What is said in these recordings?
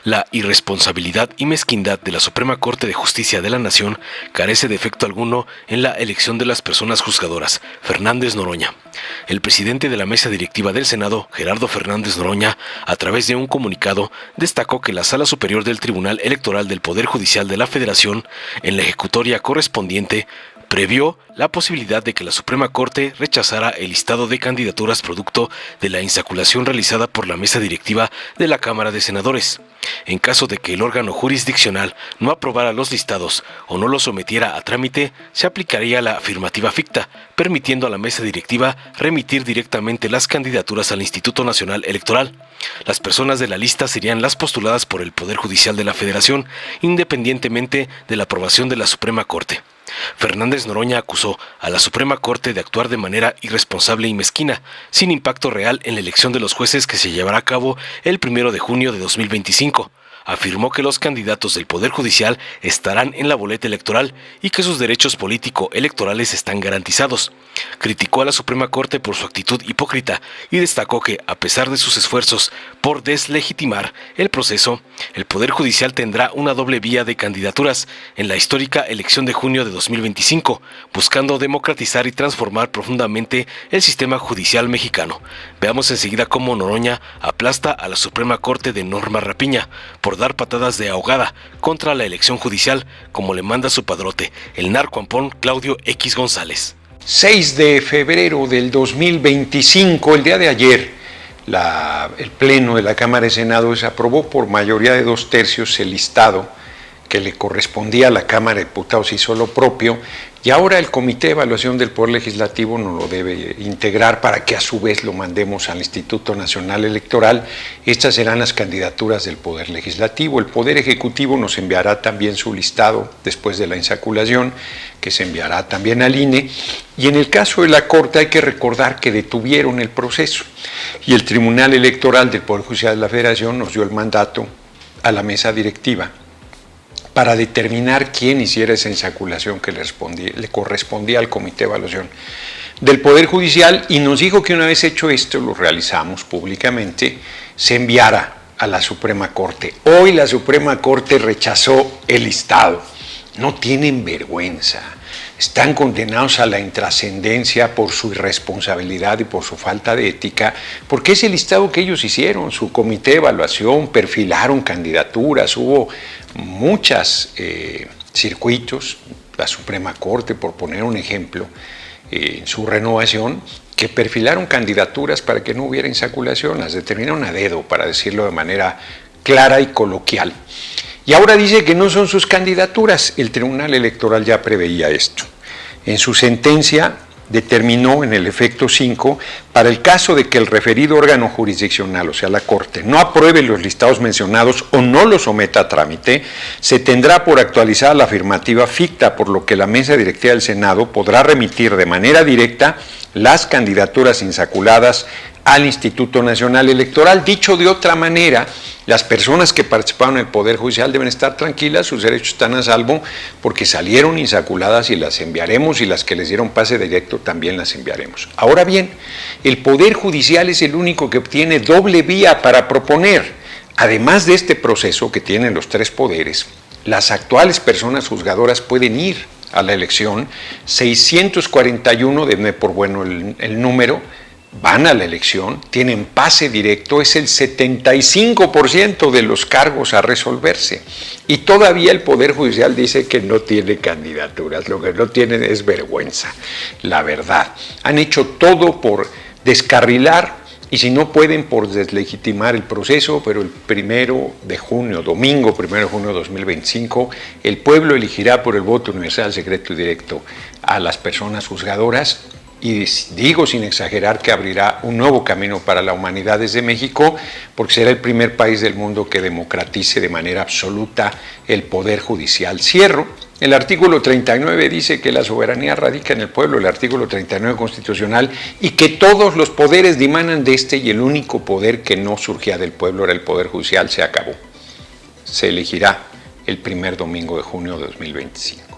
La irresponsabilidad y mezquindad de la Suprema Corte de Justicia de la Nación carece de efecto alguno en la elección de las personas juzgadoras. Fernández Noroña. El presidente de la mesa directiva del Senado, Gerardo Fernández Noroña, a través de un comunicado, destacó que la Sala Superior del Tribunal Electoral del Poder Judicial de la Federación, en la ejecutoria correspondiente, previó la posibilidad de que la Suprema Corte rechazara el listado de candidaturas producto de la insaculación realizada por la mesa directiva de la Cámara de Senadores. En caso de que el órgano jurisdiccional no aprobara los listados o no los sometiera a trámite, se aplicaría la afirmativa ficta, permitiendo a la mesa directiva remitir directamente las candidaturas al Instituto Nacional Electoral. Las personas de la lista serían las postuladas por el Poder Judicial de la Federación, independientemente de la aprobación de la Suprema Corte. Fernández Noroña acusó a la Suprema Corte de actuar de manera irresponsable y mezquina, sin impacto real en la elección de los jueces que se llevará a cabo el 1 de junio de 2025. Afirmó que los candidatos del Poder Judicial estarán en la boleta electoral y que sus derechos político-electorales están garantizados. Criticó a la Suprema Corte por su actitud hipócrita y destacó que, a pesar de sus esfuerzos por deslegitimar el proceso, el Poder Judicial tendrá una doble vía de candidaturas en la histórica elección de junio de 2025, buscando democratizar y transformar profundamente el sistema judicial mexicano. Veamos enseguida cómo Noroña aplasta a la Suprema Corte de Norma Rapiña por dar patadas de ahogada contra la elección judicial, como le manda su padrote, el narcoampón Claudio X González. 6 de febrero del 2025, el día de ayer, el Pleno de la Cámara de Senadores aprobó por mayoría de 2/3 el listado que le correspondía a la Cámara de Diputados, hizo lo propio, y ahora el Comité de Evaluación del Poder Legislativo nos lo debe integrar para que a su vez lo mandemos al Instituto Nacional Electoral. Estas serán las candidaturas del Poder Legislativo. El Poder Ejecutivo nos enviará también su listado después de la insaculación, que se enviará también al INE. Y en el caso de la Corte hay que recordar que detuvieron el proceso y el Tribunal Electoral del Poder Judicial de la Federación nos dio el mandato a la mesa directiva para determinar quién hiciera esa insaculación que le correspondía al Comité de Evaluación del Poder Judicial, y nos dijo que una vez hecho esto, lo realizamos públicamente, se enviara a la Suprema Corte. Hoy la Suprema Corte rechazó el listado. No tienen vergüenza. Están condenados a la intrascendencia por su irresponsabilidad y por su falta de ética, porque es el listado que ellos hicieron, su comité de evaluación, perfilaron candidaturas, hubo muchos circuitos, la Suprema Corte, por poner un ejemplo, en su renovación, que perfilaron candidaturas para que no hubiera insaculación, las determinaron a dedo, para decirlo de manera clara y coloquial. Y ahora dice que no son sus candidaturas. El Tribunal Electoral ya preveía esto. En su sentencia determinó en el efecto 5, para el caso de que el referido órgano jurisdiccional, o sea la Corte, no apruebe los listados mencionados o no los someta a trámite, se tendrá por actualizada la afirmativa ficta, por lo que la mesa directiva del Senado podrá remitir de manera directa las candidaturas insaculadas al Instituto Nacional Electoral. Dicho de otra manera, las personas que participaron en el Poder Judicial deben estar tranquilas, sus derechos están a salvo, porque salieron insaculadas y las enviaremos, y las que les dieron pase directo también las enviaremos. Ahora bien, el Poder Judicial es el único que obtiene doble vía para proponer. Además de este proceso que tienen los tres poderes, las actuales personas juzgadoras pueden ir a la elección. 641, denme por bueno el número, van a la elección, tienen pase directo, es el 75% de los cargos a resolverse. Y todavía el Poder Judicial dice que no tiene candidaturas, lo que no tienen es vergüenza, la verdad. Han hecho todo por descarrilar, y si no pueden, por deslegitimar el proceso, pero el 1 de junio, domingo 1 de junio de 2025, el pueblo elegirá por el voto universal, secreto y directo a las personas juzgadoras. Y digo sin exagerar que abrirá un nuevo camino para la humanidad desde México, porque será el primer país del mundo que democratice de manera absoluta el poder judicial. Cierro. El artículo 39 dice que la soberanía radica en el pueblo, el artículo 39 constitucional, y que todos los poderes dimanan de este, y el único poder que no surgía del pueblo era el Poder Judicial. Se acabó. Se elegirá el primer domingo de junio de 2025.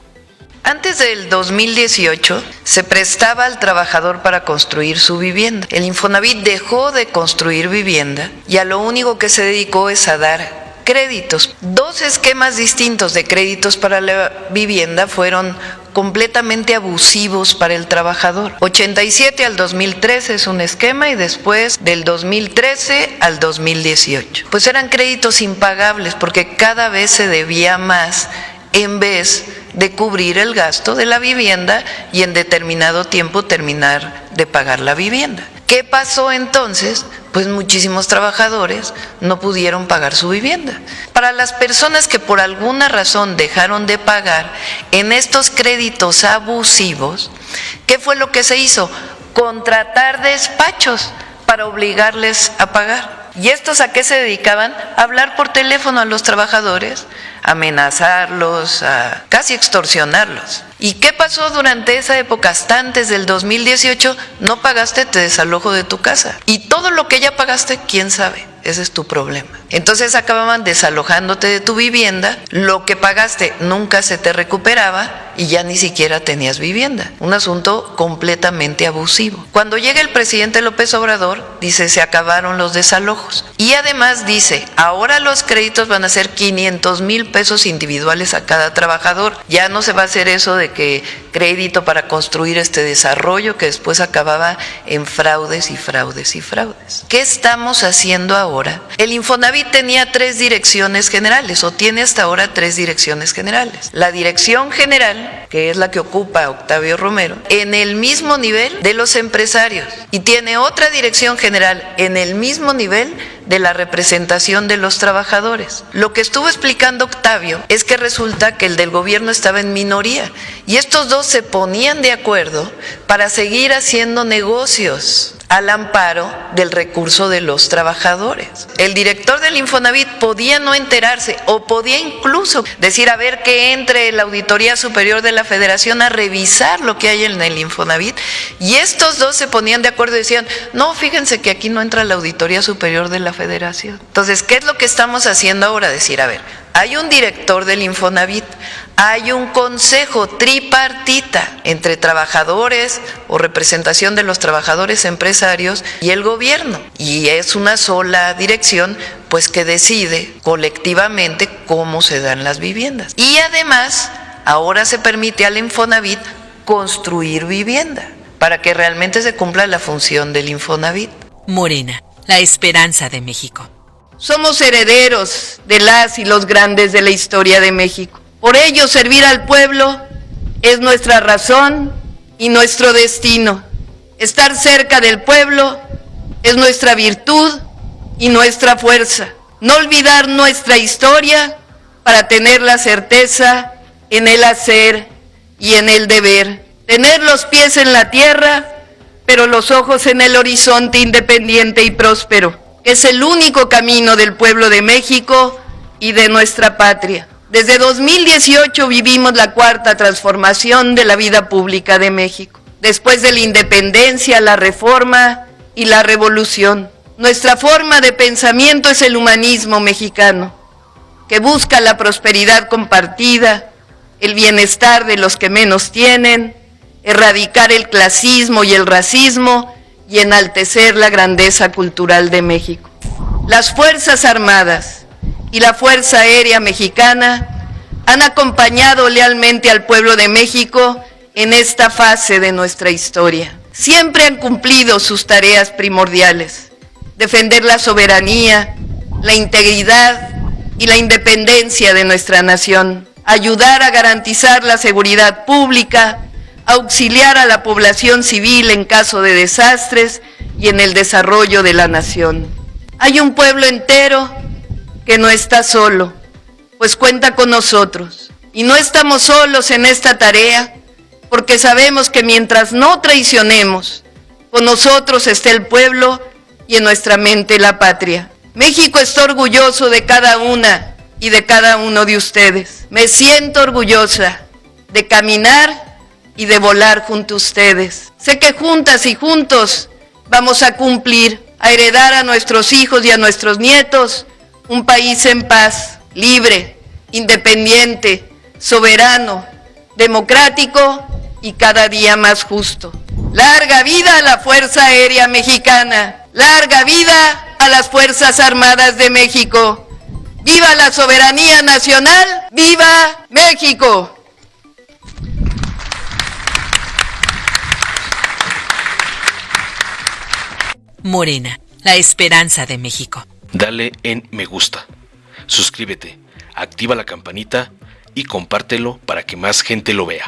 Antes del 2018 se prestaba al trabajador para construir su vivienda. El Infonavit dejó de construir vivienda y a lo único que se dedicó es a dar créditos. 2 esquemas distintos de créditos para la vivienda fueron completamente abusivos para el trabajador. 87 al 2013 es un esquema y después del 2013 al 2018. Pues eran créditos impagables porque cada vez se debía más en vez de cubrir el gasto de la vivienda y en determinado tiempo terminar de pagar la vivienda. ¿Qué pasó entonces? Pues muchísimos trabajadores no pudieron pagar su vivienda. Para las personas que por alguna razón dejaron de pagar en estos créditos abusivos, ¿qué fue lo que se hizo? Contratar despachos para obligarles a pagar. ¿Y estos a qué se dedicaban? A hablar por teléfono a los trabajadores, amenazarlos, a casi extorsionarlos. ¿Y qué pasó durante esa época? Hasta antes del 2018 no pagaste, te desalojo de tu casa. Y todo lo que ya pagaste, ¿quién sabe? Ese es tu problema. Entonces acababan desalojándote de tu vivienda, lo que pagaste nunca se te recuperaba y ya ni siquiera tenías vivienda. Un asunto completamente abusivo. Cuando llega el presidente López Obrador, dice, se acabaron los desalojos. Y además dice, ahora los créditos van a ser 500,000 pesos individuales a cada trabajador. Ya no se va a hacer eso de que crédito para construir este desarrollo que después acababa en fraudes y fraudes y fraudes. ¿Qué estamos haciendo ahora? El Infonavit tenía 3 direcciones generales, o tiene hasta ahora 3 direcciones generales. La dirección general, que es la que ocupa Octavio Romero, en el mismo nivel de los empresarios, y tiene otra dirección general en el mismo nivel de la representación de los trabajadores. Lo que estuvo explicando Octavio es que resulta que el del gobierno estaba en minoría y estos dos se ponían de acuerdo para seguir haciendo negocios al amparo del recurso de los trabajadores. El director del Infonavit podía no enterarse o podía incluso decir, a ver, que entre la Auditoría Superior de la Federación a revisar lo que hay en el Infonavit, y estos dos se ponían de acuerdo y decían, no, fíjense que aquí no entra la Auditoría Superior de la Federación. Entonces, ¿qué es lo que estamos haciendo ahora? Decir, a ver, hay un director del Infonavit, hay un consejo tripartita entre trabajadores o representación de los trabajadores empresarios y el gobierno. Y es una sola dirección, pues, que decide colectivamente cómo se dan las viviendas. Y además, ahora se permite al Infonavit construir vivienda para que realmente se cumpla la función del Infonavit. Morena, la esperanza de México. Somos herederos de las y los grandes de la historia de México. Por ello, servir al pueblo es nuestra razón y nuestro destino. Estar cerca del pueblo es nuestra virtud y nuestra fuerza. No olvidar nuestra historia para tener la certeza en el hacer y en el deber. Tener los pies en la tierra, pero los ojos en el horizonte independiente y próspero. Es el único camino del pueblo de México y de nuestra patria. Desde 2018 vivimos la cuarta transformación de la vida pública de México. Después de la independencia, la reforma y la revolución. Nuestra forma de pensamiento es el humanismo mexicano, que busca la prosperidad compartida, el bienestar de los que menos tienen, erradicar el clasismo y el racismo y enaltecer la grandeza cultural de México. Las Fuerzas Armadas y la Fuerza Aérea Mexicana han acompañado lealmente al pueblo de México en esta fase de nuestra historia. Siempre han cumplido sus tareas primordiales: defender la soberanía, la integridad y la independencia de nuestra nación, ayudar a garantizar la seguridad pública, auxiliar a la población civil en caso de desastres y en el desarrollo de la nación. Hay un pueblo entero que no está solo, pues cuenta con nosotros. Y no estamos solos en esta tarea, porque sabemos que mientras no traicionemos, con nosotros está el pueblo y en nuestra mente la patria. México está orgulloso de cada una y de cada uno de ustedes. Me siento orgullosa de caminar y de volar junto a ustedes. Sé que juntas y juntos vamos a cumplir, a heredar a nuestros hijos y a nuestros nietos un país en paz, libre, independiente, soberano, democrático y cada día más justo. ¡Larga vida a la Fuerza Aérea Mexicana! ¡Larga vida a las Fuerzas Armadas de México! ¡Viva la soberanía nacional! ¡Viva México! Morena, la esperanza de México. Dale en me gusta, suscríbete, activa la campanita y compártelo para que más gente lo vea.